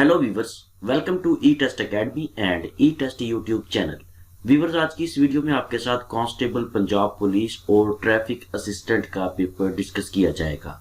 Hello viewers, welcome to E test academy and E test YouTube channel. Viewers, आज की इस video में आपके साथ कांस्टेबल पंजाब पुलिस और ट्रैफिक असिस्टेंट का पेपर डिस्कस किया जाएगा।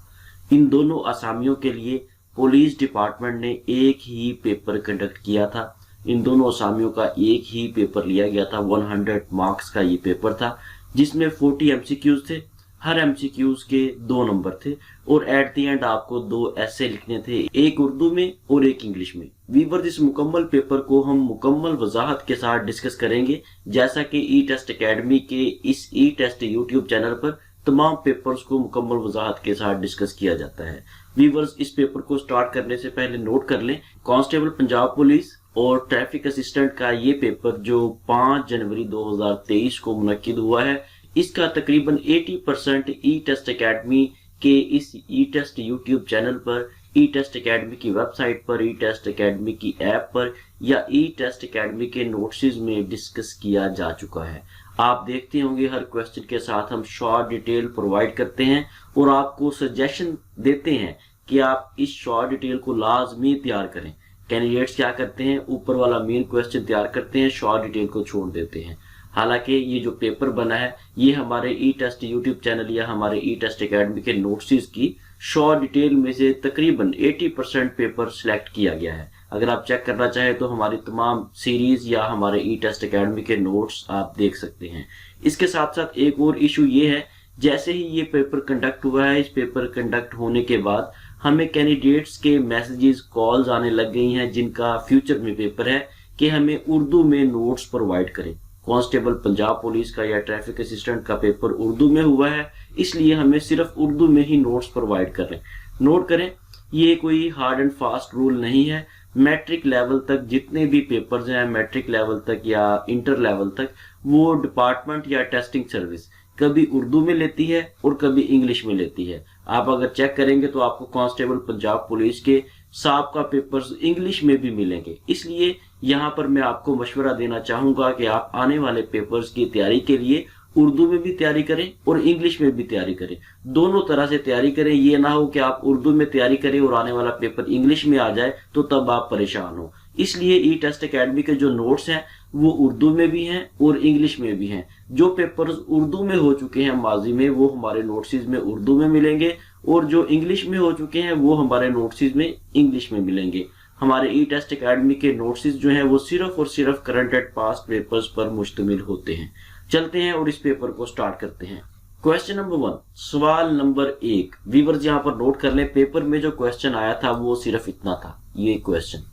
इन दोनों आसामियों के लिए पुलिस डिपार्टमेंट ने एक ही पेपर कंडक्ट किया था। इन दोनों आसामियों का एक ही पेपर लिया गया था। 100 मार्क्स का ये पेपर था जिसमें 40 एमसीक्यूज थे। हर एमसीक्यूज के 2 नंबर थे और एट दी एंड आपको 2 ऐसे लिखने थे, एक उर्दू में और एक इंग्लिश में। व्यूअर्स, इस मुकम्मल पेपर को हम मुकम्मल वजाहत के साथ डिस्कस करेंगे, जैसा कि ई टेस्ट एकेडमी के इस ई टेस्ट यूट्यूब चैनल पर तमाम पेपर्स को मुकम्मल वजाहत के साथ डिस्कस किया जाता है। व्यूअर्स, इस पेपर को स्टार्ट करने से पहले नोट कर लें, कांस्टेबल पंजाब पुलिस और ट्रैफिक असिस्टेंट का ये पेपर जो 5 जनवरी 2023 को मुनक्किद हुआ है, इसका तकरीबन 80% ई टेस्ट एकेडमी के इस ई टेस्ट यूट्यूब चैनल पर, ई टेस्ट एकेडमी की वेबसाइट पर, ई टेस्ट एकेडमी की ऐप पर या ई टेस्ट एकेडमी के नोट्स में डिस्कस किया जा चुका है। आप देखते होंगे हर क्वेश्चन के साथ हम शॉर्ट डिटेल प्रोवाइड करते हैं और आपको सजेशन देते हैं कि आप इस शॉर्ट डिटेल को लाजमी तैयार करें। कैंडिडेट्स क्या करते हैं, ऊपर वाला मेन क्वेश्चन तैयार करते हैं, शॉर्ट डिटेल को छोड़ देते हैं। हालांकि ये जो पेपर बना है ये हमारे ई टेस्ट यूट्यूब चैनल या हमारे ई टेस्ट एकेडमी के नोट्स की शॉर्ट डिटेल में से तकरीबन 80% पेपर सिलेक्ट किया गया है। अगर आप चेक करना चाहें तो हमारी तमाम सीरीज या हमारे ई टेस्ट एकेडमी के नोट्स आप देख सकते हैं। इसके साथ साथ एक और इशू ये है, जैसे ही ये पेपर कंडक्ट हुआ है, इस पेपर कंडक्ट होने के बाद हमें कैंडिडेट्स के मैसेजेस, कॉल्स आने लग गई हैं जिनका फ्यूचर में पेपर है कि हमें उर्दू में नोट्स प्रोवाइड करें। कांस्टेबल पंजाब पुलिस का या ट्रैफिक असिस्टेंट का पेपर उर्दू में हुआ है, इसलिए हमें सिर्फ उर्दू में ही नोट्स प्रोवाइड करें। नोट करें, ये कोई हार्ड एंड फास्ट रूल नहीं है। मैट्रिक लेवल तक जितने भी पेपर्स हैं, मैट्रिक लेवल तक या इंटर लेवल तक, वो डिपार्टमेंट या टेस्टिंग सर्विस कभी उर्दू में लेती है और कभी इंग्लिश में लेती है। आप अगर चेक करेंगे तो आपको कांस्टेबल पंजाब पुलिस के साहब का पेपर्स इंग्लिश में भी मिलेंगे। इसलिए यहाँ पर मैं आपको मशवरा देना चाहूंगा कि आप आने वाले पेपर्स की तैयारी के लिए उर्दू में भी तैयारी करें और इंग्लिश में भी तैयारी करें। दोनों तरह से तैयारी करें। ये ना हो कि आप उर्दू में तैयारी करें और आने वाला पेपर इंग्लिश में आ जाए तो तब आप परेशान हो। इसलिए ई टेस्ट एकेडमी के जो नोट्स हैं वो उर्दू में भी हैं और इंग्लिश में भी हैं। जो पेपर्स उर्दू में हो चुके हैं माजी में, वो हमारे नोट्स में उर्दू में मिलेंगे और जो इंग्लिश में हो चुके हैं वो हमारे नोट्स में इंग्लिश में मिलेंगे। हमारे ई टेस्ट एकेडमी के नोट्स जो हैं वो सिर्फ और सिर्फ करंट एंड पास्ट पेपर्स पर मुश्तमिल होते हैं। चलते हैं और इस पेपर को स्टार्ट करते हैं। क्वेश्चन नंबर 1, सवाल नंबर 1। व्यूअर्स, यहाँ पर नोट कर लें, पेपर में जो क्वेश्चन आया था वो सिर्फ इतना था, ये क्वेश्चन।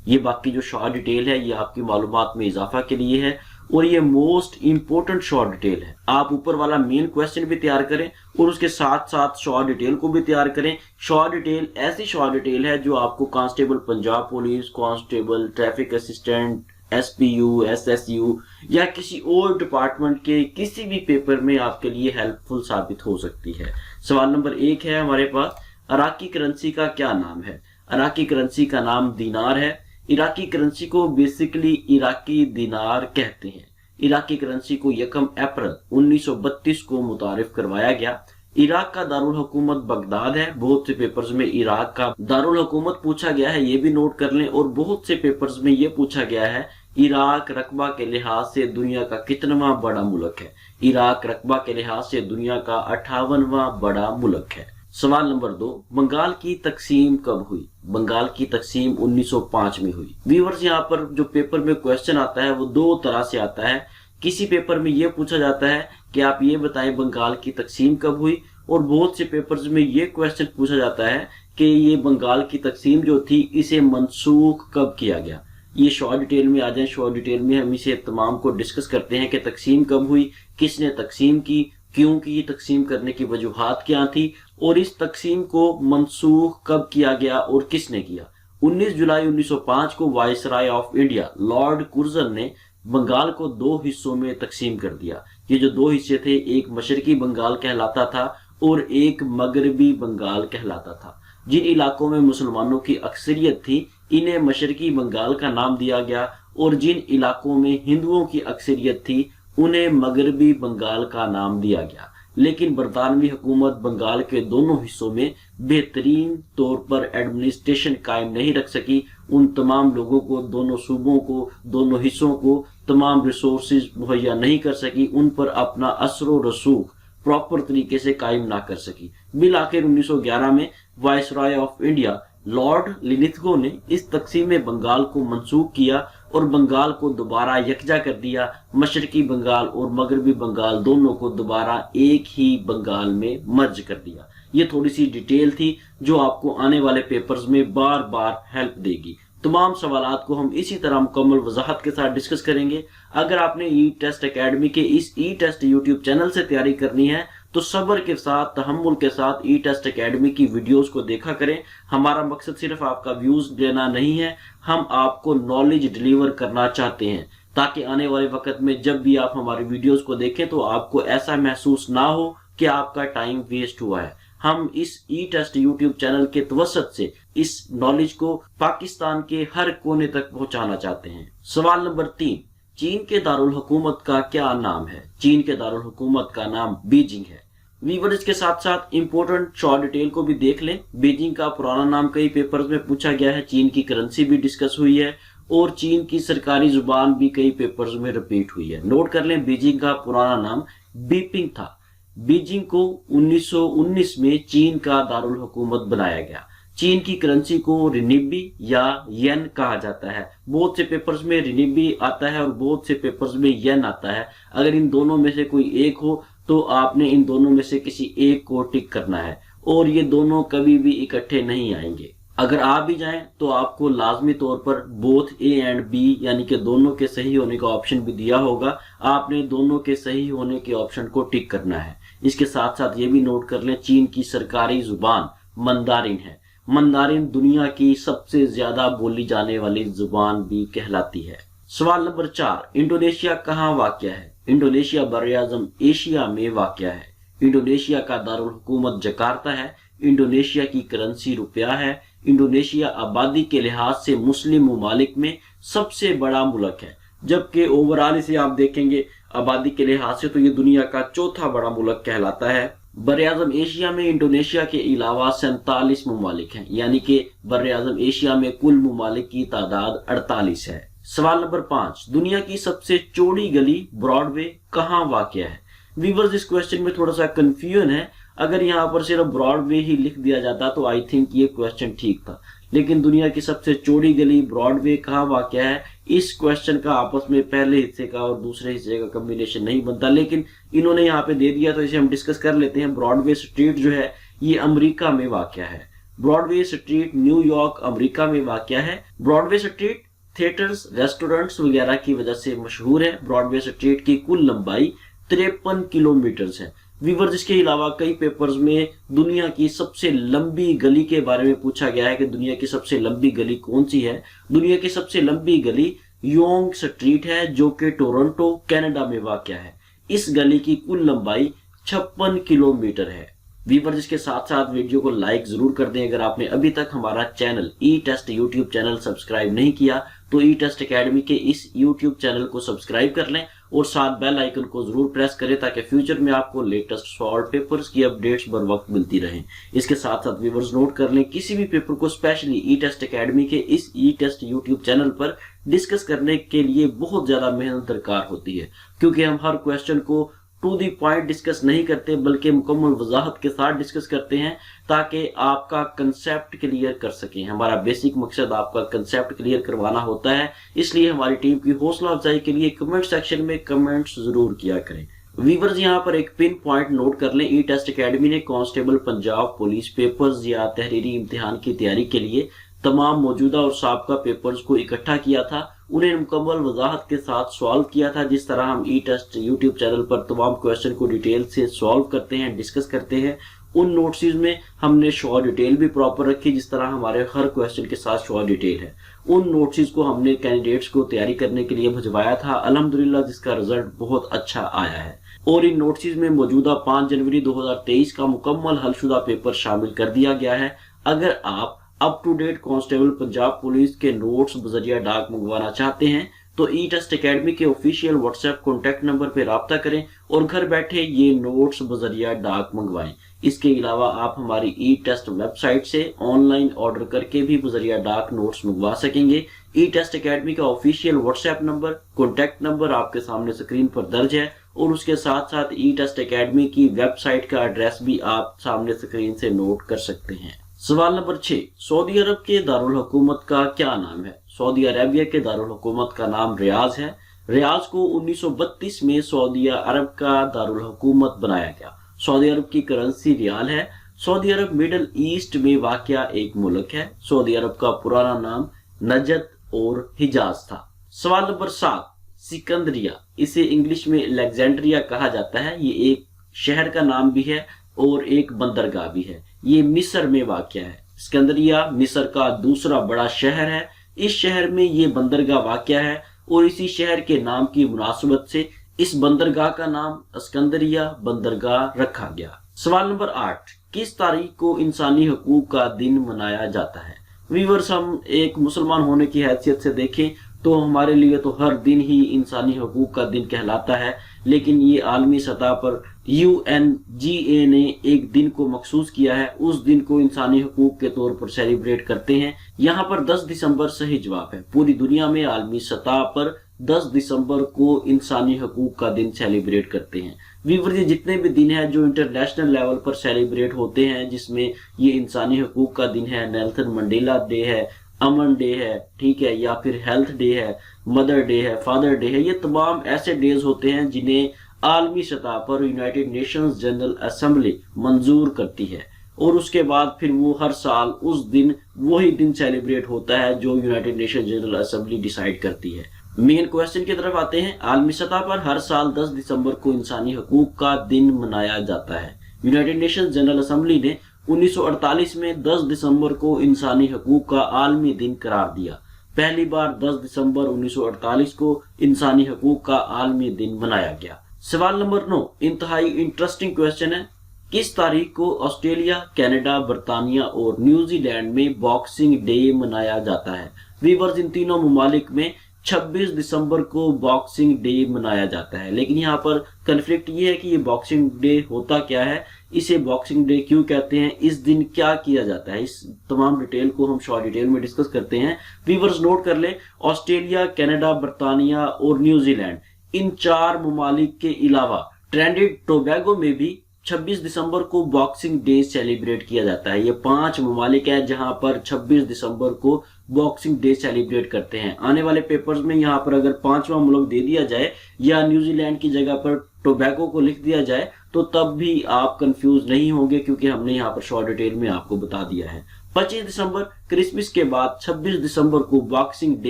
ये बाकी जो शॉर्ट डिटेल है ये आपकी मालूमात में इजाफा के लिए है और ये मोस्ट इंपोर्टेंट शॉर्ट डिटेल है। आप ऊपर वाला मेन क्वेश्चन भी तैयार करें और उसके साथ साथ शॉर्ट डिटेल को भी तैयार करें। शॉर्ट डिटेल ऐसी शॉर्ट डिटेल है जो आपको constable Punjab police, constable traffic assistant, SPU, SSU या किसी और डिपार्टमेंट के किसी भी पेपर में आपके लिए हेल्पफुल साबित हो सकती है। सवाल नंबर 1 है हमारे पास, इराकी करेंसी का क्या नाम है? इराकी करेंसी का नाम दीनार है। इराकी करेंसी को बेसिकली इराकी दीनार कहते हैं। इराकी करेंसी को 1 अप्रैल 1932 को मुतारिफ करवाया गया। इराक का दारुल हुकूमत बगदाद है। बहुत से पेपर्स में इराक का दारुल हुकूमत पूछा गया है, ये भी नोट कर लें। और बहुत से पेपर्स में ये पूछा गया है, इराक रकबा के लिहाज से दुनिया का कितनवां बड़ा मुल्क है? इराक रकबा के लिहाज से दुनिया का 58वां बड़ा मुल्क है। सवाल नंबर 2, बंगाल की तकसीम कब हुई? बंगाल की तकसीम 1905 में हुई। व्यूअर्स, यहाँ पर जो पेपर में क्वेश्चन आता है वो 2 तरह से आता है। किसी पेपर में ये पूछा जाता है कि आप ये बताएं बंगाल की तकसीम कब हुई, और बहुत से पेपर्स में ये क्वेश्चन पूछा जाता है कि ये बंगाल की तकसीम जो थी इसे मनसूख कब किया गया। ये शॉर्ट डिटेल में आ जाए। शॉर्ट डिटेल में हम इसे तमाम को डिस्कस करते हैं कि तकसीम कब हुई, किसने तकसीम की, क्यों की, तकसीम करने की वजूहात क्या थी और इस तकसीम को मनसूख कब किया गया और किसने किया। 19 जुलाई 1905 को वायसराय ऑफ इंडिया लॉर्ड कुर्जन ने बंगाल को 2 हिस्सों में तकसीम कर दिया। ये जो 2 हिस्से थे, एक मशरकी बंगाल कहलाता था और एक मगरबी बंगाल कहलाता था। जिन इलाकों में मुसलमानों की अक्सरियत थी इन्हें मशरकी बंगाल का नाम दिया गया और जिन इलाकों में हिंदुओं की अक्सरियत थी उन्हें मगरबी बंगाल का नाम दिया गया। लेकिन बरतानवी हुकूमत बंगाल के दोनों हिस्सों में बेहतरीन तौर पर एडमिनिस्ट्रेशन कायम नहीं रख सकी उन तमाम लोगों को, दोनों सूबों को, दोनों हिस्सों को तमाम रिसोर्सेज मुहैया नहीं कर सकी, उन पर अपना असर रसूख प्रॉपर तरीके से कायम ना कर सकी। बिल आखिर 1911 में वायसराय ऑफ इंडिया लॉर्ड लिलिथगो ने इस तकसीम बंगाल को मंसूख किया और बंगाल को दोबारा यकजा कर दिया। मशरकी बंगाल और मगरबी बंगाल दोनों को दोबारा एक ही बंगाल में मर्ज कर दिया। ये थोड़ी सी डिटेल थी जो आपको आने वाले पेपर्स में बार बार हेल्प देगी। तमाम सवालात को हम इसी तरह मुकम्मल वजाहत के साथ डिस्कस करेंगे। अगर आपने ई टेस्ट एकेडमी के इस ई टेस्ट यूट्यूब चैनल से तैयारी करनी है तो सब्र के साथ, तहम्मुल के साथ ई टेस्ट एकेडमी की वीडियोस को देखा करें। हमारा मकसद सिर्फ आपका व्यूज देना नहीं है, हम आपको नॉलेज डिलीवर करना चाहते हैं ताकि आने वाले वक्त में जब भी आप हमारी वीडियोस को देखें तो आपको ऐसा महसूस ना हो कि आपका टाइम वेस्ट हुआ है। हम इस ई टेस्ट यूट्यूब चैनल के तवसत से इस नॉलेज को पाकिस्तान के हर कोने तक पहुंचाना चाहते हैं। सवाल नंबर 3, चीन के दारुल हुकूमत का क्या नाम है? चीन के दारुल हुकूमत का नाम बीजिंग है। वीवर्स के साथ साथ इंपॉर्टेंट शॉर्ट डिटेल को भी देख लें। बीजिंग का पुराना नाम कई पेपर्स में पूछा गया है, चीन की करेंसी भी डिस्कस हुई है और चीन की सरकारी जुबान भी कई पेपर्स में रिपीट हुई है। नोट कर लें, बीजिंग का पुराना नाम बीपिंग था। बीजिंग को 1919 में चीन का दारुल हुकूमत बनाया गया। चीन की करेंसी को रिनिबी या येन कहा जाता है। बहुत से पेपर्स में रिनिबी आता है और बहुत से पेपर्स में येन आता है। अगर इन दोनों में से कोई एक हो तो आपने इन दोनों में से किसी एक को टिक करना है और ये दोनों कभी भी इकट्ठे नहीं आएंगे। अगर आ भी जाएं तो आपको लाजमी तौर पर बोथ ए एंड बी यानी कि दोनों के सही होने का ऑप्शन भी दिया होगा। आपने दोनों के सही होने के ऑप्शन को टिक करना है। इसके साथ साथ ये भी नोट कर लें, चीन की सरकारी जुबान मंदारिन है। मंदारिन दुनिया की सबसे ज्यादा बोली जाने वाली जुबान भी कहलाती है। सवाल नंबर 4, इंडोनेशिया कहाँ वाक़या है? इंडोनेशिया बर्र-ए-आज़म एशिया में वाक़या है। इंडोनेशिया का दारुल हुकूमत जकार्ता है। इंडोनेशिया की करेंसी रुपया है। इंडोनेशिया आबादी के लिहाज से मुस्लिम ममालिक में सबसे बड़ा मुल्क है, जबकि ओवरऑल इसे आप देखेंगे आबादी के लिहाज से तो ये दुनिया का चौथा बड़ा मुल्क कहलाता है। बर्र-ए-आज़म एशिया में इंडोनेशिया के अलावा 47 ममालिक हैं, यानी कि बर्र-ए-आज़म एशिया में कुल ममालिक की तादाद 48 है। सवाल नंबर 5, दुनिया की सबसे चौड़ी गली ब्रॉडवे कहाँ वाक़या है? व्यूअर्स, इस क्वेश्चन में थोड़ा सा कंफ्यूजन है। अगर यहाँ पर सिर्फ ब्रॉडवे ही लिख दिया जाता तो आई थिंक ये क्वेश्चन ठीक था, लेकिन दुनिया की सबसे चौड़ी गली ब्रॉडवे कहाँ वाक़या है, इस क्वेश्चन का आपस में पहले हिस्से का और दूसरे हिस्से का कॉम्बिनेशन नहीं बनता, लेकिन इन्होंने यहाँ पे दे दिया तो इसे हम डिस्कस कर लेते हैं। ब्रॉडवे स्ट्रीट जो है ये अमेरिका में वाक़या है। ब्रॉडवे स्ट्रीट न्यूयॉर्क अमेरिका में वाक़या है। ब्रॉडवे स्ट्रीट थिएटर्स, रेस्टोरेंट्स वगैरह की वजह से मशहूर है। ब्रॉडवे स्ट्रीट की कुल लंबाई 53 किलोमीटर है। व्यूअर्स, इसके अलावा कई पेपर्स में दुनिया की सबसे लंबी गली के बारे में पूछा गया है कि दुनिया की सबसे लंबी गली कौन सी है। दुनिया की सबसे लंबी गली योंग स्ट्रीट है जो कि टोरंटो कनाडा में वाक़या है। इस गली की कुल लंबाई 56 किलोमीटर है। व्यूअर्स, इसके साथ साथ वीडियो को लाइक जरूर कर दें। अगर आपने अभी तक हमारा चैनल ई टेस्ट यूट्यूब चैनल सब्सक्राइब नहीं किया तो ई टेस्ट एकेडमी के इस यूट्यूब चैनल को सब्सक्राइब कर लें और साथ बेल आइकन को जरूर प्रेस करें ताकि फ्यूचर में आपको लेटेस्ट सॉल्व पेपर्स की अपडेट्स बर वक्त मिलती रहें। इसके साथ साथ व्यूअर्स नोट कर लें, किसी भी पेपर को स्पेशली ई टेस्ट एकेडमी के इस ई टेस्ट यूट्यूब चैनल पर डिस्कस करने के लिए बहुत ज्यादा मेहनत दरकार होती है, क्योंकि हम हर क्वेश्चन को टू दी पॉइंट डिस्कस नहीं करते बल्कि मुकम्मल वजाहत के साथ डिस्कस करते हैं ताकि आपका कंसेप्ट क्लियर कर सकें। हमारा बेसिक मकसद आपका कंसेप्ट क्लियर करवाना होता है, इसलिए हमारी टीम की हौसला अफजाई के लिए कमेंट सेक्शन में कमेंट्स जरूर किया करें। व्यूअर्स, यहाँ पर एक पिन पॉइंट नोट कर लें, ई टेस्ट एकेडमी ने कांस्टेबल पंजाब पुलिस पेपर्स या तहरीरी इम्तिहान की तैयारी के लिए तमाम मौजूदा और साबका पेपर्स को इकट्ठा किया था, उन्हें मुकम्मल वजाहत के साथ सॉल्व किया था। जिस तरह हम ई टेस्ट यूट्यूब चैनल पर तमाम क्वेश्चन को डिटेल से सॉल्व करते हैं, डिस्कस करते हैं, उन नोट्स में हमने शॉर्ट डिटेल भी प्रॉपर रखी, जिस तरह हमारे हर क्वेश्चन के साथ शॉर्ट डिटेल है। उन नोट्स को हमने कैंडिडेट्स को तैयारी करने के लिए भिजवाया था, अल्हम्दुलिल्लाह जिसका रिजल्ट बहुत अच्छा आया है। और इन नोट्स में मौजूदा 5 जनवरी 2023 का मुकम्मल हलशुदा पेपर शामिल कर दिया गया है। अगर आप up to date constable Punjab police के नोट्स बजरिया डाक मंगवाना चाहते हैं तो ई टेस्ट एकेडमी के ऑफिशियल व्हाट्सएप कॉन्टैक्ट नंबर पे राब्ता करें और घर बैठे ये नोट्स बजरिया डाक मंगवाएं। इसके अलावा आप हमारी ई टेस्ट वेबसाइट से ऑनलाइन ऑर्डर करके भी बजरिया डाक नोट्स मंगवा सकेंगे। ई टेस्ट एकेडमी का official WhatsApp number, contact number आपके सामने स्क्रीन पर दर्ज है और उसके साथ साथ ई टेस्ट एकेडमी की वेबसाइट का एड्रेस भी आप सामने स्क्रीन से नोट कर सकते हैं। सवाल नंबर 6, सऊदी अरब के दारुल हुकूमत का क्या नाम है? सऊदी अरेबिया के दारुल हुकूमत का नाम रियाज है। रियाज को 1932 में सऊदी अरब का दारुल हुकूमत बनाया गया। सऊदी अरब की करेंसी रियाल है। सऊदी अरब मिडल ईस्ट में वाक़या एक मुल्क है। सऊदी अरब का पुराना नाम नजद और हिजाज था। सवाल नंबर 7, सिकंदरिया, इसे इंग्लिश में अलेक्जेंड्रिया कहा जाता है। ये एक शहर का नाम भी है और एक बंदरगाह भी है। ये मिस्र में वाक़या है। सिकंदरिया मिस्र का दूसरा बड़ा शहर है। इस शहर में ये बंदरगाह वाक़या है और इसी शहर के नाम की मुनासबत से इस बंदरगाह का नाम सिकंदरिया बंदरगाह रखा गया। सवाल नंबर 8, किस तारीख को इंसानी हकूक का दिन मनाया जाता है? व्यूअर्स, हम एक मुसलमान होने की हैसियत से देखें तो हमारे लिए तो हर दिन ही इंसानी हकूक का दिन कहलाता है, लेकिन ये आलमी सतह पर UNGA ने एक दिन को मखसूस किया है। उस दिन को इंसानी हकूक के तौर पर सेलिब्रेट करते हैं। यहाँ पर 10 दिसंबर सही जवाब है। पूरी दुनिया में आलमी सतह पर 10 दिसंबर को इंसानी हकूक का दिन सेलिब्रेट करते हैं। व्यूअर्स, ये जितने भी दिन हैं जो इंटरनेशनल लेवल पर सेलिब्रेट होते हैं, जिसमें ये इंसानी हकूक का दिन है, नेल्सन मंडेला डे है, अमन डे है, ठीक है, या फिर हेल्थ डे है, मदर डे है, फादर डे है, ये तमाम ऐसे डेज होते हैं जिन्हें आलमी सतह पर यूनाइटेड नेशंस जनरल असेंबली मंजूर करती है और उसके बाद फिर वो हर साल उस दिन वही दिन सेलिब्रेट होता है जो United nation general assembly decide करती है। मेन क्वेश्चन की तरफ आते हैं। आलमी सतह पर हर साल 10 दिसंबर को इंसानी हकूक का दिन मनाया जाता है। यूनाइटेड नेशन जनरल असेंबली ने 1948 में 10 दिसंबर को इंसानी हकूक का आलमी दिन करार दिया। पहली बार 10 दिसंबर 1948 को इंसानी हकूक का आलमी दिन मनाया गया। सवाल नंबर 9, इंतहाई इंटरेस्टिंग क्वेश्चन है। किस तारीख को ऑस्ट्रेलिया, कनाडा, बर्तानिया और न्यूजीलैंड में बॉक्सिंग डे मनाया जाता है? व्यूअर्स, इन तीनों ममालिक में 26 दिसंबर को बॉक्सिंग डे मनाया जाता है, लेकिन यहाँ पर कन्फ्लिक्ट ये है कि ये बॉक्सिंग डे होता क्या है, इसे बॉक्सिंग डे क्यों कहते हैं, इस दिन क्या किया जाता है, इस तमाम डिटेल को हम शॉर्ट डिटेल में डिस्कस करते हैं। व्यूअर्स, नोट कर ले, ऑस्ट्रेलिया, कनाडा, बर्तानिया और न्यूजीलैंड, इन 4 ममालिक के अलावा ट्रिनिडाद टोबैगो में भी 26 दिसंबर को बॉक्सिंग डे सेलिब्रेट किया जाता है। ये 5 ममालिक है जहां पर 26 दिसंबर को बॉक्सिंग डे सेलिब्रेट करते हैं। आने वाले पेपर्स में यहाँ पर अगर 5वां मुल्क दे दिया जाए या न्यूजीलैंड की जगह पर टोबैगो को लिख दिया जाए तो तब भी आप कंफ्यूज नहीं होंगे, क्योंकि हमने यहाँ पर शॉर्ट डिटेल में आपको बता दिया है। 25 दिसंबर क्रिसमस के बाद 26 दिसंबर को बॉक्सिंग डे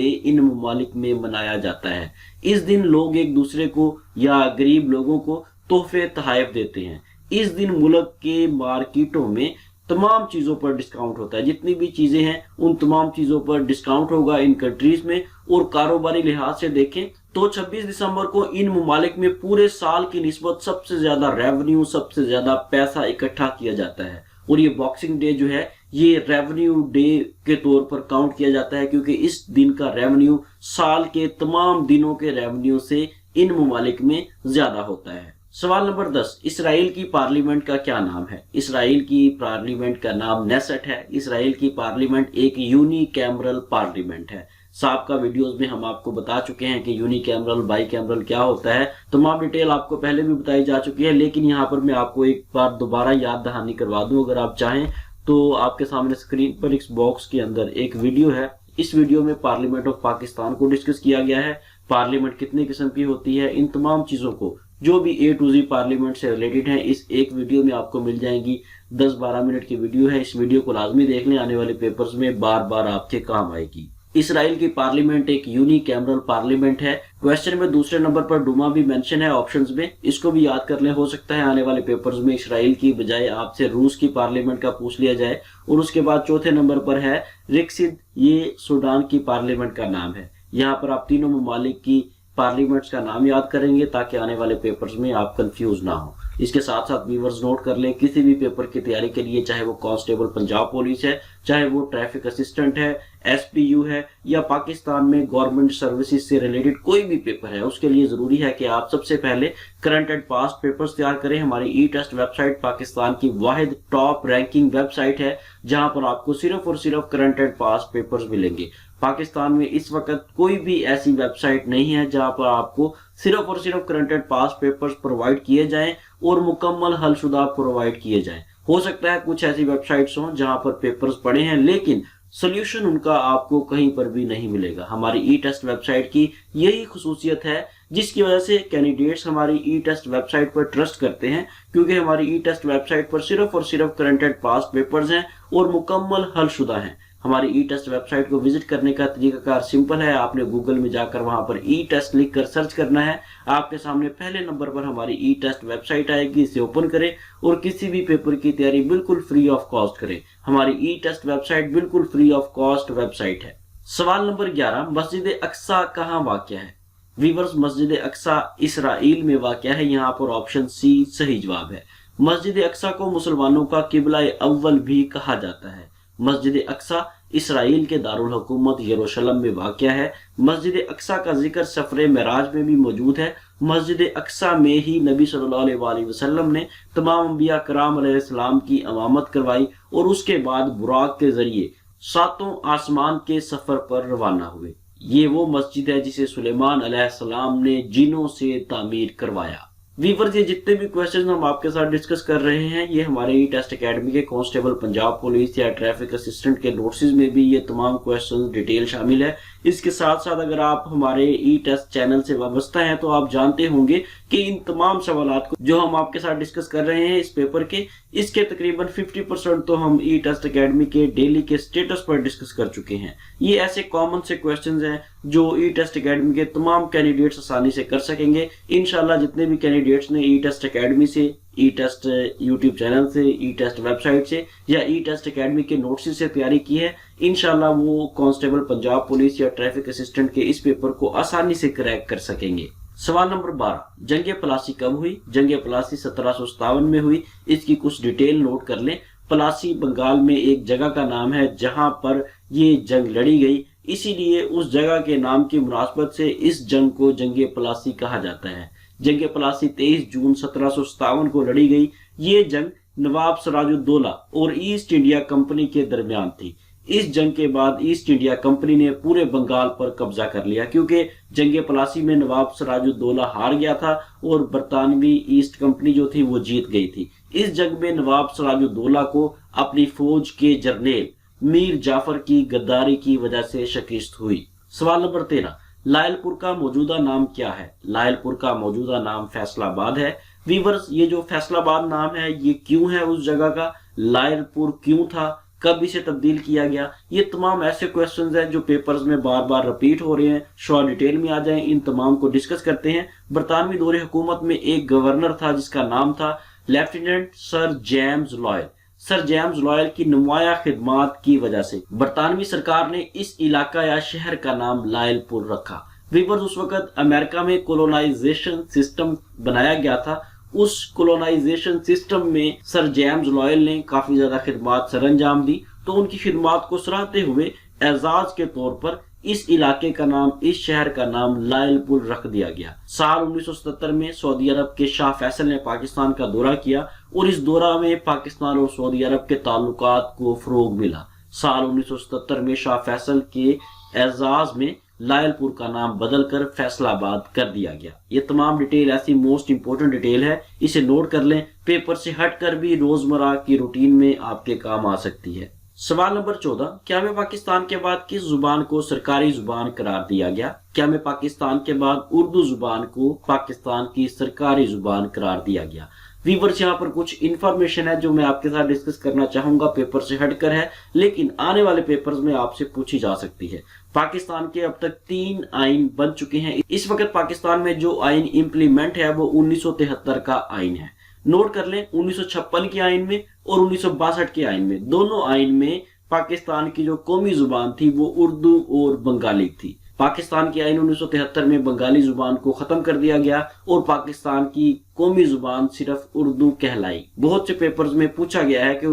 इन ममालिक में मनाया जाता है। इस दिन लोग एक दूसरे को या गरीब लोगों को तोहफे तोहफे देते हैं। इस दिन मुल्क के मार्केटों में तमाम चीजों पर डिस्काउंट होता है। जितनी भी चीजें हैं उन तमाम चीजों पर डिस्काउंट होगा इन कंट्रीज में। और कारोबारी लिहाज से देखें तो 26 दिसंबर को इन ममालिक में पूरे साल की निस्बत सबसे ज्यादा रेवेन्यू, सबसे ज्यादा पैसा इकट्ठा किया जाता है। और ये बॉक्सिंग डे जो है ये रेवेन्यू डे के तौर पर काउंट किया जाता है, क्योंकि इस दिन का रेवेन्यू साल के तमाम दिनों के रेवेन्यू से इन ममालिक में ज्यादा होता है। सवाल नंबर 10, इसराइल की पार्लियामेंट का क्या नाम है? इसराइल की पार्लियामेंट का नाम नेसेट है। इसराइल की पार्लियामेंट एक यूनिकैमरल पार्लियामेंट है। साबका वीडियोस में हम आपको बता चुके हैं कि यूनिकैमरल, बाइकैमरल क्या होता है। तमाम डिटेल आपको पहले भी बताई जा चुकी है, लेकिन यहाँ पर मैं आपको एक बार दोबारा याद दहानी करवा दूं। अगर आप चाहें तो आपके सामने स्क्रीन पर इस बॉक्स के अंदर एक वीडियो है। इस वीडियो में पार्लियामेंट ऑफ पाकिस्तान को डिस्कस किया गया है। पार्लियामेंट कितने किस्म की होती है, इन तमाम चीजों को जो भी A to Z पार्लियामेंट से रिलेटेड है इस एक वीडियो में आपको मिल जाएंगी। 10-12 मिनट की वीडियो है। इस वीडियो को लाजमी देख लें, आने वाले पेपर्स में बार बार आपके काम आएगी। इसराइल की पार्लियामेंट एक यूनिकैमरल पार्लियामेंट है। क्वेश्चन में दूसरे नंबर पर डूमा भी मेंशन है ऑप्शंस में, इसको भी याद कर ले। हो सकता है आने वाले पेपर्स में इसराइल की बजाय आपसे रूस की पार्लियामेंट का पूछ लिया जाए। और उसके बाद चौथे नंबर पर है रिक्सिद, ये सूडान की पार्लियामेंट का नाम है। यहाँ पर आप तीनों ममालिक की पार्लियामेंट्स का नाम याद करेंगे ताकि आने वाले पेपर्स में आप कंफ्यूज ना हो। इसके साथ साथ व्यूअर्स नोट कर लें, किसी भी पेपर की तैयारी के लिए, चाहे वो कांस्टेबल पंजाब पुलिस है, चाहे वो ट्रैफिक असिस्टेंट है, SPU ہے یا پاکستان میں گورنمنٹ سروسز سے ریلیٹڈ کوئی بھی پیپر ہے، اس کے لیے ضروری ہے کہ آپ سب سے پہلے کرنٹ اینڈ پاسٹ پیپرز تیار کریں۔ ہماری E test website Pakistan کی واحد ٹاپ رینکنگ ویب سائٹ ہے جہاں پر آپ کو صرف اور صرف کرنٹ اینڈ پاسٹ پیپرز ملیں گے۔ پاکستان میں اس وقت کوئی بھی ایسی ویب سائٹ نہیں ہے جہاں پر آپ کو صرف اور صرف current and past papers provide کیے جائیں اور مکمل حل شدہ پرووائڈ کیے جائیں۔ ہو سکتا ہے کچھ ایسی ویب سائٹس ہوں جہاں پر پیپرز پڑے ہیں لیکن سولوشن ان کا آپ کو کہیں پر بھی نہیں ملے گا۔ ہماری ای ٹیسٹ ویب سائٹ کی یہی خصوصیت ہے جس کی وجہ سے کینڈیڈیٹس ہماری ای ٹیسٹ ویب سائٹ پر ٹرسٹ کرتے ہیں، کیونکہ ہماری ای ٹیسٹ ویب سائٹ پر صرف اور صرف کرنٹ اینڈ پاسٹ پیپرز ہیں اور مکمل حل شدہ ہیں۔ ہماری ای ٹیسٹ ویب سائٹ کو وزٹ کرنے کا طریقہ کار سمپل ہے۔ آپ نے گوگل میں جا کر وہاں پر ای ٹیسٹ لکھ کر سرچ کرنا ہے، آپ کے سامنے پہلے نمبر پر ہماری ای ٹیسٹ ویب سائٹ آئے گی، اسے اوپن کریں اور کسی بھی پیپر کی تیاری بالکل فری آف کاسٹ کریں۔ ہماری ای ٹیسٹ ویب سائٹ بالکل free of cost website ہے۔ سوال نمبر 11، مسجد اقصی کہاں واقع ہے؟ ویورز، مسجد اقصی اسرائیل میں واقع ہے۔ یہاں پر آپشن سی صحیح جواب ہے۔ مسجد اقصی کو مسلمانوں کا قبلہ اول بھی کہا جاتا ہے۔ مسجد اقصی اسرائیل کے دارالحکومت یروشلم میں واقع ہے۔ مسجد اقصی کا ذکر سفر معراج میں بھی موجود ہے۔ مسجد اقصی میں ہی نبی صلی اللہ علیہ وسلم نے تمام انبیاء کرام علیہ السلام کی امامت کروائی اور اس کے بعد براق کے ذریعے 7 آسمان کے سفر پر روانہ ہوئے۔ یہ وہ مسجد ہے جسے سلیمان علیہ السلام نے جنوں سے تعمیر کروایا۔ ویورز، یہ جتنے بھی کویسچنز ہم آپ کے ساتھ ڈسکس کر رہے ہیں یہ ہمارے ای ٹیسٹ اکیڈمی کے کانسٹیبل پنجاب پولیس یا ٹریفک اسسٹنٹ کے نوٹسز میں بھی یہ تمام کویسچنز ڈیٹیل شامل ہے۔ اس کے ساتھ ساتھ اگر آپ ہمارے ای ٹیسٹ چینل سے وابستہ ہیں تو آپ جانتے ہوں گے کہ ان تمام سوالات کو جو ہم آپ کے ساتھ ڈسکس کر رہے ہیں اس پیپر کے، اس کے تقریباً 50% تو ہم ای ٹیسٹ اکیڈمی کے ڈیلی کے سٹیٹس پر ڈسکس کر چکے ہیں۔ یہ ایسے کامن سے کویسچنز ہیں جو ای ٹیسٹ اکیڈمی کے تمام کینڈیڈیٹس آسانی سے کر سکیں گے۔ انشاءاللہ جتنے بھی کینڈیڈیٹس نے ای ٹیسٹ اکیڈمی سے، ای ٹیسٹ یوٹیوب چینل سے، ای ٹیسٹ ویب سائٹ سے یا ای ٹیسٹ اکیڈمی کے نوٹس سے تیاری کی ہے، انشاءاللہ وہ کانسٹیبل پنجاب پولیس یا ٹریفک اسسٹنٹ کے اس پیپر کو آسانی سے کریک کر سکیں گے۔ سوال نمبر 12، جنگ پلاسی کب ہوئی؟ جنگ پلاسی 1757 میں ہوئی۔ اس کی کچھ ڈیٹیل نوٹ کر لیں۔ پلاسی بنگال میں ایک جگہ کا نام ہے جہاں پر یہ جنگ لڑی گئی، اسی لیے اس جگہ کے نام کی مناسبت سے اس جنگ کو جنگ پلاسی کہا جاتا ہے۔ جنگ پلاسی 23 جون 1757 کو لڑی گئی۔ یہ جنگ نواب سراج الدولہ اور ایسٹ انڈیا کمپنی کے درمیان تھی۔ اس جنگ کے بعد ایسٹ انڈیا کمپنی نے پورے بنگال پر قبضہ کر لیا، کیونکہ جنگ پلاسی میں نواب سراج الدولہ ہار گیا تھا اور برطانوی ایسٹ کمپنی جو تھی وہ جیت گئی تھی۔ اس جنگ میں نواب سراج الدولہ کو اپنی فوج کے جرنیل میر جعفر کی غداری کی وجہ سے شکست ہوئی۔ سوال نمبر 13، لائل پور کا موجودہ نام کیا ہے؟ لائل پور کا موجودہ نام فیصل آباد ہے۔ ویورز، یہ جو فیصل آباد نام ہے یہ کیوں ہے اس جگہ کا؟ لائل پور کیوں تھا؟ کب اسے تبدیل کیا گیا؟ یہ تمام ایسے کویسچنز ہیں جو پیپرز میں بار بار رپیٹ ہو رہے ہیں۔ شوار ڈیٹیل میں آ جائیں، ان تمام کو ڈسکس کرتے ہیں۔ برطانوی دور حکومت میں ایک گورنر تھا جس کا نام تھا لیفٹیننٹ سر جیمز لائل۔ سر جیمز لائل کی نمایاں خدمات کی وجہ سے برطانوی سرکار نے اس علاقہ یا شہر کا نام لائل پور رکھا۔ ویورز، اس وقت امریکہ میں کولونائزیشن سسٹم بنایا گیا تھا۔ اس کولونائزیشن سسٹم میں سر جیمز لائل نے کافی زیادہ خدمات سر انجام دی، تو ان کی خدمات کو سراہتے ہوئے اعزاز کے طور پر اس علاقے کا نام، اس شہر کا نام لائل پور رکھ دیا گیا۔ سال 1977 میں سعودی عرب کے شاہ فیصل نے پاکستان کا دورہ کیا اور اس دورہ میں پاکستان اور سعودی عرب کے تعلقات کو فروغ ملا۔ سال 1977 میں شاہ فیصل کے اعزاز میں لائل پور کا نام بدل کر فیصل آباد کر دیا گیا۔ یہ تمام ڈیٹیل ایسی موسٹ امپورٹنٹ ڈیٹیل ہے، اسے نوٹ کر لیں، پیپر سے ہٹ کر بھی روزمرہ کی روٹین میں آپ کے کام آ سکتی ہے۔ سوال نمبر 14، کیا میں پاکستان کے بعد کس زبان کو سرکاری زبان قرار دیا گیا؟ کیا میں پاکستان کے بعد اردو زبان کو پاکستان کی سرکاری زبان قرار دیا گیا؟ ویورز، یہاں پر کچھ انفارمیشن ہے جو میں آپ کے ساتھ ڈسکس کرنا چاہوں گا، پیپر سے ہٹ کر ہے لیکن آنے والے پیپرز میں آپ سے پوچھی جا سکتی ہے۔ پاکستان کے اب تک 3 آئین بن چکے ہیں۔ اس وقت پاکستان میں جو آئین امپلیمنٹ ہے وہ 1973 کا آئین ہے۔ نوٹ کر لیں، 1956 کے آئین میں اور 1962 کے آئین میں، دونوں آئین میں پاکستان کی جو قومی زبان تھی وہ اردو اور بنگالی تھی۔ پاکستان کے آئین 1973 میں بنگالی زبان کو ختم کر دیا گیا اور پاکستان کی قومی زبان صرف اردو کہلائی۔ بہت سے پیپرز میں پوچھا گیا ہے کہ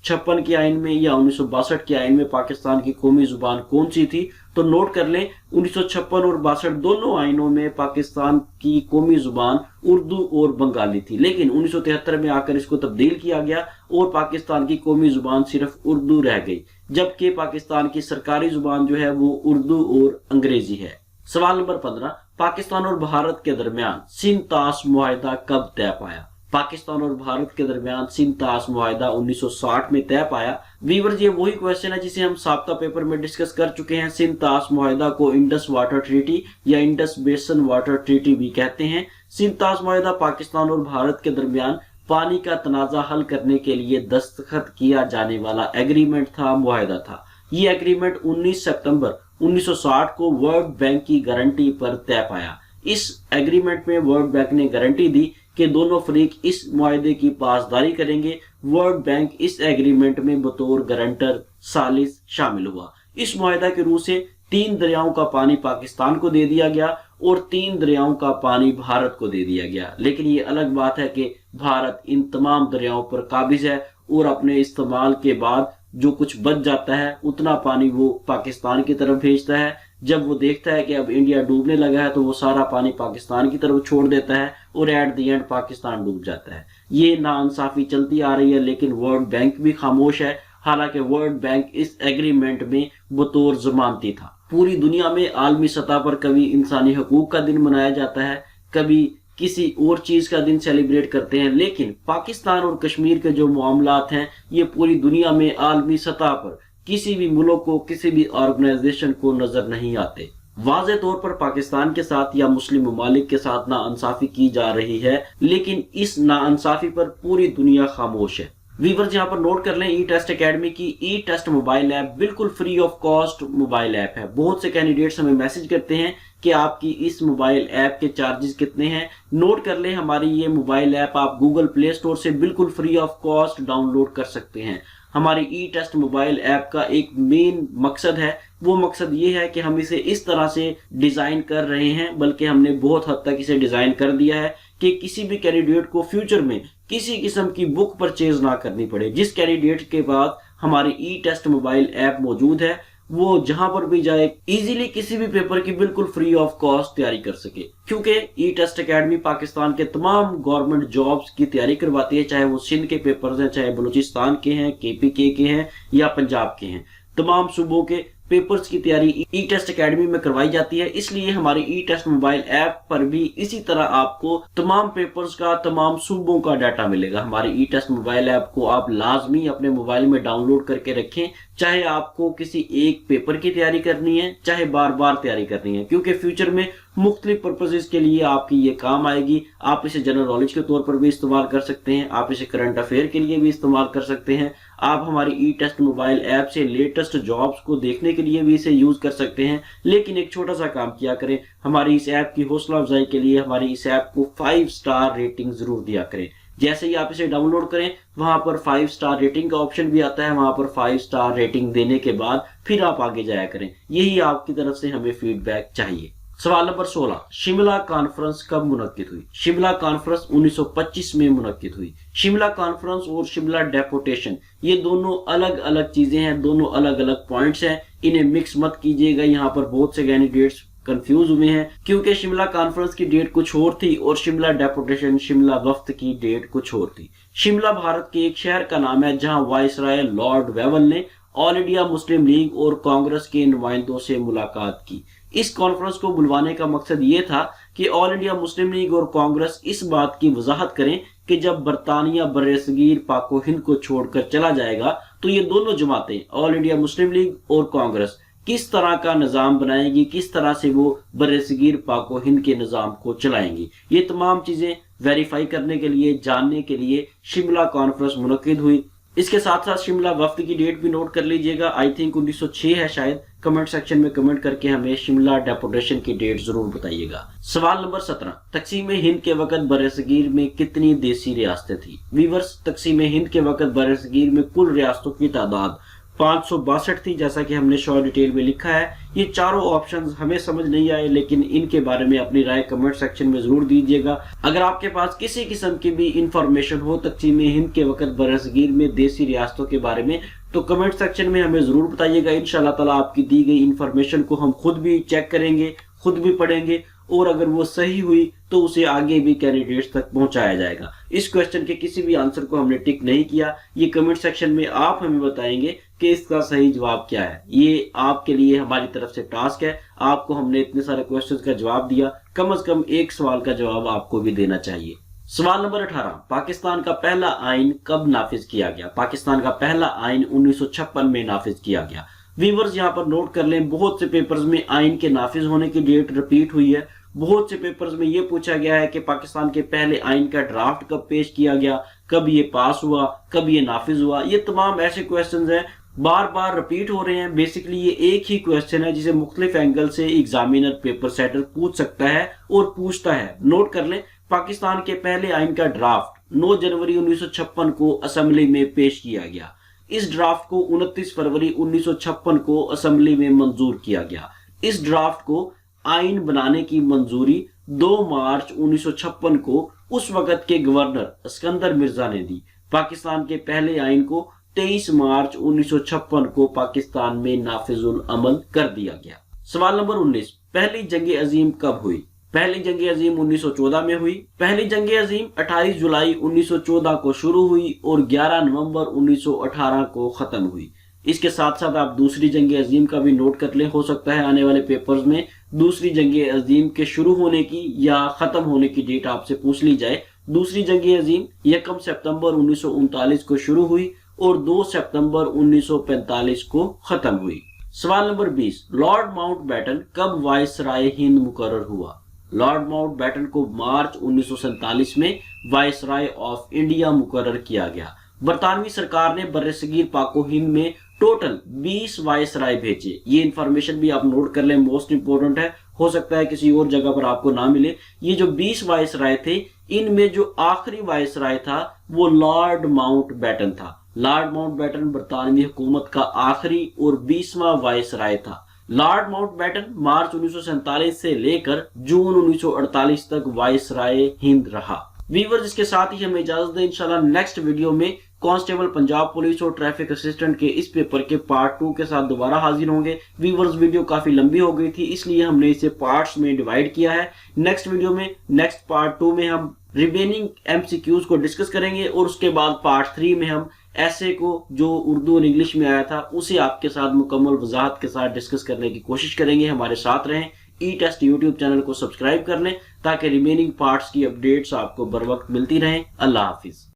1956 के आइन में या 1962 के आइन में पाकिस्तान की कौमी जुबान कौन सी थी, तो नोट कर लें 1956 और 62 दोनों आइनों में पाकिस्तान की कौमी जुबान उर्दू और बंगाली थी, लेकिन 1973 में आकर इसको तब्दील किया गया और पाकिस्तान की कौमी जुबान सिर्फ उर्दू रह गई, जबकि पाकिस्तान की सरकारी जुबान जो है वो उर्दू और अंग्रेजी है। सवाल नंबर 15, पाकिस्तान और भारत के दरमियान सिंध-ताश मुआहिदा कब तय पाया? पाकिस्तान और भारत के दरमियान सिंध-ताश मुआहिदा 1960 में तय पाया। वीवर ये वही क्वेश्चन है जिसे हम साबका पेपर में डिस्कस कर चुके हैं। सिंध-ताश मुआहिदा को इंडस वाटर ट्रीटी या इंडस बेसन वाटर ट्रीटी भी कहते हैं। सिंध-ताश मुआहिदा पाकिस्तान और भारत के दरमियान पानी का तनाजा हल करने के लिए दस्तखत किया जाने वाला एग्रीमेंट था, मुआहिदा था। ये एग्रीमेंट 19 सितंबर 1960 को वर्ल्ड बैंक की गारंटी पर तय पाया। इस एग्रीमेंट में वर्ल्ड बैंक ने गारंटी दी कि दोनों फरीक इस मुआहिदे की पासदारी करेंगे। वर्ल्ड बैंक इस एग्रीमेंट में बतौर गारंटर सालिस शामिल हुआ। इस मुआहिदा के रूह से 3 दरियाओं का पानी पाकिस्तान को दे दिया गया और 3 दरियाओं का पानी भारत को दे दिया गया, लेकिन ये अलग बात है कि भारत इन तमाम दरियाओं पर काबिज है और अपने इस्तेमाल के बाद जो कुछ बच जाता है उतना पानी वो पाकिस्तान की तरफ भेजता है। जब वो देखता है कि अब इंडिया डूबने लगा है तो वो सारा पानी पाकिस्तान की तरफ छोड़ देता है और एट द एंड पाकिस्तान डूब जाता है। ये नाइंसाफी चलती आ रही है, लेकिन वर्ल्ड बैंक भी खामोश है। हालांकि वर्ल्ड बैंक इस एग्रीमेंट में बतौर जमानती था। पूरी दुनिया में आलमी सतह पर कभी इंसानी हकूक का दिन मनाया जाता है, कभी किसी और चीज का दिन सेलिब्रेट करते हैं, लेकिन पाकिस्तान और कश्मीर के जो मामलात हैं ये पूरी दुनिया में आलमी सतह पर किसी भी मुल्क को, किसी भी ऑर्गेनाइजेशन को नजर नहीं आते। वाज़े तौर पर पाकिस्तान के साथ या मुस्लिम ममालिक के साथ नाइंसाफी की जा रही है, लेकिन इस नाइंसाफी पर पूरी दुनिया खामोश है। व्यूअर्स यहाँ पर नोट कर लें, ई टेस्ट एकेडमी की ई टेस्ट मोबाइल ऐप बिल्कुल free of cost mobile app है। बहुत से कैंडिडेट्स हमें मैसेज करते हैं कि आपकी इस मोबाइल ऐप के चार्जेस कितने हैं। नोट कर लें, हमारी ये मोबाइल ऐप आप गूगल प्ले स्टोर से बिल्कुल फ्री ऑफ कॉस्ट डाउनलोड कर सकते हैं। हमारी ई टेस्ट मोबाइल ऐप का एक मेन मकसद है, वो मकसद ये है कि हम इसे इस तरह से डिजाइन कर रहे हैं, बल्कि हमने बहुत हद तक इसे डिजाइन कर दिया है कि किसी भी कैंडिडेट को फ्यूचर में किसी किस्म की बुक परचेज ना करनी पड़े। जिस कैंडिडेट के पास हमारी ई टेस्ट मोबाइल ऐप मौजूद है वो जहां पर भी जाए इजीली किसी भी पेपर की बिल्कुल फ्री ऑफ कॉस्ट तैयारी कर सके, क्योंकि ई टेस्ट एकेडमी पाकिस्तान के तमाम गवर्नमेंट जॉब्स की तैयारी करवाती है, चाहे वो सिंध के पेपर्स हैं, चाहे बलूचिस्तान के हैं, केपीके के हैं या पंजाब के हैं। तमाम सूबों के पेपर्स की तैयारी ई टेस्ट एकेडमी में करवाई जाती है। इसलिए हमारी ई टेस्ट मोबाइल ऐप पर भी इसी तरह आपको तमाम पेपर्स का, तमाम सूबों का डाटा मिलेगा। हमारी ई टेस्ट मोबाइल ऐप को आप लाजमी अपने मोबाइल में डाउनलोड करके रखें, चाहे आपको किसी एक पेपर की तैयारी करनी है, चाहे बार बार तैयारी करनी है, क्योंकि फ्यूचर में मुख्तलिफ पर्पसेस के लिए आपकी ये काम आएगी। आप इसे जनरल नॉलेज के तौर पर भी इस्तेमाल कर सकते हैं, आप इसे करंट अफेयर के लिए भी इस्तेमाल कर सकते हैं, आप हमारी ई टेस्ट मोबाइल ऐप से लेटेस्ट जॉब्स को देखने के लिए भी इसे यूज कर सकते हैं। लेकिन एक छोटा सा काम किया करें, हमारी इस ऐप की हौसला अफजाई के लिए हमारी इस ऐप को 5 स्टार रेटिंग जरूर दिया करें। जैसे ही आप इसे डाउनलोड करें वहां पर 5 स्टार रेटिंग का ऑप्शन भी आता है, वहां पर 5 स्टार रेटिंग देने के बाद फिर आप आगे जाया करें। यही आपकी तरफ से हमें फीडबैक चाहिए। सवाल नंबर 16, शिमला कॉन्फ्रेंस कब मुनक्किद हुई? शिमला कॉन्फ्रेंस 1925 में मुनक्किद हुई। शिमला कॉन्फ्रेंस और शिमला डेपुटेशन ये दोनों अलग अलग चीजें हैं, दोनों अलग अलग पॉइंट्स हैं, इन्हें मिक्स मत कीजिएगा। यहाँ पर बहुत से कैंडिडेट्स कंफ्यूज हुए हैं, क्योंकि शिमला कॉन्फ्रेंस की डेट कुछ और थी और शिमला डेपुटेशन, शिमला वफ्द की डेट कुछ और थी। शिमला भारत के एक शहर का नाम है जहां वाइसराय लॉर्ड वेवन ने ऑल इंडिया मुस्लिम लीग और कांग्रेस के नुमाइंदों से मुलाकात की। इस कॉन्फ्रेंस को बुलवाने का मकसद ये था कि ऑल इंडिया मुस्लिम लीग और कांग्रेस इस बात की वजाहत करें कि जब बरतानिया बर्रसगीर पाको हिंद को छोड़कर चला जाएगा तो ये दोनों जमातें, ऑल इंडिया मुस्लिम लीग और कांग्रेस, किस तरह का निजाम बनाएगी, किस तरह से वो बर्रसगीर पाको हिंद के निजाम को चलाएंगी। ये तमाम चीजें वेरीफाई करने के लिए, जानने के लिए शिमला कॉन्फ्रेंस मुनक्किद हुई। इसके साथ साथ शिमला वफ्द की डेट भी नोट कर लीजिएगा, आई थिंक 1906 है शायद। कमेंट सेक्शन में कमेंट करके हमें शिमला डेपुटेशन की डेट जरूर बताइएगा। सवाल नंबर 17, तकसीम हिंद के वक्त बरसगीर में कितनी देसी रियासतें थी? वीवर्स, तकसीम हिंद के वक्त बरसगीर में कुल रियासतों की तादाद 562 تھی جیسا کہ ہم نے شارٹ ڈیٹیل میں لکھا ہے۔ یہ چاروں آپشنز ہمیں سمجھ نہیں آئے، لیکن ان کے بارے میں اپنی رائے کمنٹ سیکشن میں ضرور دیجیے گا۔ اگر آپ کے پاس کسی قسم کی بھی انفارمیشن ہو تقسیم ہند کے وقت برصغیر میں دیسی ریاستوں کے بارے میں تو کمنٹ سیکشن میں ہمیں ضرور بتائیے گا۔ انشاءاللہ تعالیٰ آپ کی دی گئی انفارمیشن کو ہم خود بھی چیک کریں گے، خود بھی پڑھیں گے، اور اگر وہ صحیح ہوئی تو اسے آگے بھی کینڈیڈیٹس تک پہنچایا جائے گا۔ اس کویسچن کے کسی بھی آنسر کو ہم نے ٹک نہیں کیا، یہ کمنٹ سیکشن میں آپ ہمیں بتائیں گے کہ اس کا صحیح جواب کیا ہے۔ یہ آپ کے لیے ہماری طرف سے ٹاسک ہے، آپ کو ہم نے اتنے سارے کویسچنز کا جواب دیا، کم از کم ایک سوال کا جواب آپ کو بھی دینا چاہیے۔ سوال نمبر 18، پاکستان کا پہلا آئین کب نافذ کیا گیا؟ پاکستان کا پہلا آئین 1956 میں نافذ کیا گیا۔ ویورز یہاں پر نوٹ کر لیں، بہت سے پیپرز میں آئین کے نافذ ہونے کی ڈیٹ رپیٹ ہوئی ہے، بہت سے پیپرز میں یہ پوچھا گیا ہے کہ پاکستان کے پہلے آئین کا ڈرافٹ کب پیش کیا گیا، کب یہ پاس ہوا، کب یہ نافذ ہوا۔ یہ تمام ایسے کویسچنز ہیں بار بار رپیٹ ہو رہے ہیں۔ بیسیکلی یہ ایک ہی کویسچن ہے جسے مختلف اینگل سے ایگزامینر پیپر سیٹر پوچھ سکتا ہے اور پوچھتا ہے۔ نوٹ کر لیں، پاکستان کے پہلے آئین کا ڈرافٹ 9 جنوری 1956 کو اسمبلی میں پیش کیا گیا۔ اس ڈرافٹ کو 29 فروری 1956 کو اسمبلی میں منظور کیا گیا۔ اس ڈرافٹ کو آئین بنانے کی منظوری 2 مارچ 1956 کو اس وقت کے گورنر اسکندر مرزا نے دی۔ پاکستان کے پہلے آئین کو 23 مارچ 1956 کو پاکستان میں نافذ العمل کر دیا گیا۔ سوال نمبر 19، پہلی جنگ عظیم کب ہوئی؟ پہلی جنگ عظیم 1914 میں ہوئی۔ پہلی جنگ عظیم 28 جولائی 1914 کو شروع ہوئی اور 11 نومبر 1918 کو ختم ہوئی۔ اس کے ساتھ ساتھ آپ دوسری جنگ عظیم کا بھی نوٹ کر لیں، ہو سکتا ہے آنے والے پیپرز میں دوسری جنگ عظیم کے شروع ہونے کی یا ختم ہونے کی ڈیٹ آپ سے پوچھ لی جائے۔ دوسری جنگ عظیم 1 ستمبر 1939 کو شروع ہوئی اور 2 ستمبر 1945 کو ختم ہوئی۔ سوال نمبر 20، لارڈ ماؤنٹ بیٹن کب وائسرائے ہند مقرر ہوا؟ لارڈ ماؤنٹ بیٹن کو مارچ 1947 میں وائسرائے آف انڈیا مقرر کیا گیا۔ برطانوی سرکار نے برصغیر پاک و ہند میں ٹوٹل 20 وائسرائے بھیجے۔ یہ انفارمیشن بھی آپ نوٹ کر لیں، موسٹ امپورٹنٹ ہے، ہو سکتا ہے کسی اور جگہ پر آپ کو نہ ملے۔ یہ جو 20 وائسرائے تھے، ان میں جو آخری وائسرائے تھا وہ لارڈ ماؤنٹ بیٹن تھا۔ لارڈ ماؤنٹ بیٹن برطانوی حکومت کا آخری اور 20واں وائسرائے تھا۔ لارڈ ماؤنٹ بیٹن مارچ 1947 سے لے کر جون 1948 تک وائسرائے ہند رہا۔ ویورز اس کے ساتھ ہی ہمیں اجازت دیں، انشاءاللہ نیکسٹ ویڈیو میں کانسٹیبل پنجاب پولیس اور ٹریفک اسسٹنٹ کے اس پیپر کے پارٹ 2 کے ساتھ دوبارہ حاضر ہوں گے۔ ویورز ویڈیو کافی لمبی ہو گئی تھی، اس لیے ہم نے اسے پارٹس میں ڈیوائیڈ کیا ہے۔ نیکسٹ ویڈیو میں نیکسٹ پارٹ 2 میں ہم ریمیننگ MCQs کو ڈسکس کریں گے، اور اس کے بعد پارٹ 3 میں ہم ایسے کو جو اردو اور انگلش میں آیا تھا اسے آپ کے ساتھ مکمل وضاحت کے ساتھ ڈسکس کرنے کی کوشش کریں گے۔ ہمارے ساتھ رہیں، ای ٹیسٹ یوٹیوب چینل کو سبسکرائب کر لیں تاکہ ریمیننگ پارٹس کی اپڈیٹس آپ کو بر وقت ملتی رہیں۔ اللہ حافظ۔